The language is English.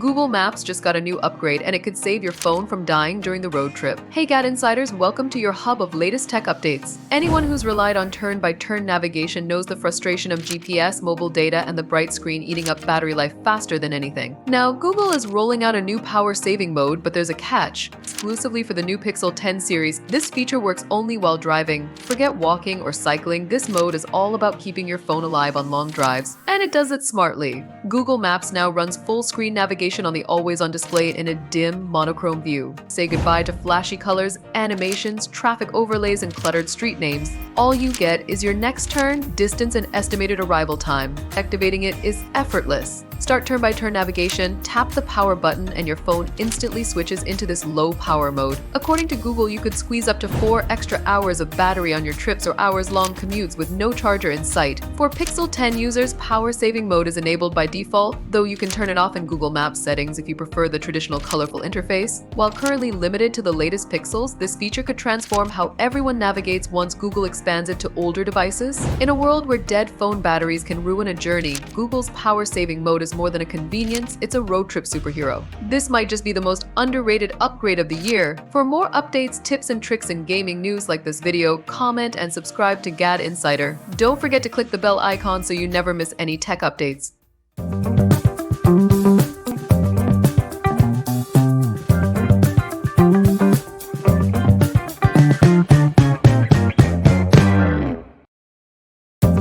Google Maps just got a new upgrade and it could save your phone from dying during the road trip. Hey GadInsiders, welcome to your hub of latest tech updates. Anyone who's relied on turn-by-turn navigation knows the frustration of GPS, mobile data, and the bright screen eating up battery life faster than anything. Now, Google is rolling out a new power-saving mode, but there's a catch. Exclusively for the new Pixel 10 series, this feature works only while driving. Forget walking or cycling, this mode is all about keeping your phone alive on long drives. And it does it smartly. Google Maps now runs full-screen navigation on the always-on display in a dim, monochrome view. Say goodbye to flashy colors, animations, traffic overlays, and cluttered street names. All you get is your next turn, distance, and estimated arrival time. Activating it is effortless. Start turn-by-turn navigation, tap the power button, and your phone instantly switches into this low-power mode. According to Google, you could squeeze up to 4 extra hours of battery on your trips or hours-long commutes with no charger in sight. For Pixel 10 users, power-saving mode is enabled by default, though you can turn it off in Google Maps settings if you prefer the traditional colorful interface. While currently limited to the latest Pixels, this feature could transform how everyone navigates once Google expands it to older devices. In a world where dead phone batteries can ruin a journey, Google's power-saving mode is more than a convenience, it's a road trip superhero. This might just be the most underrated upgrade of the year. For more updates, tips, and tricks in gaming news like this video, comment and subscribe to GadInsider. Don't forget to click the bell icon so you never miss any tech updates.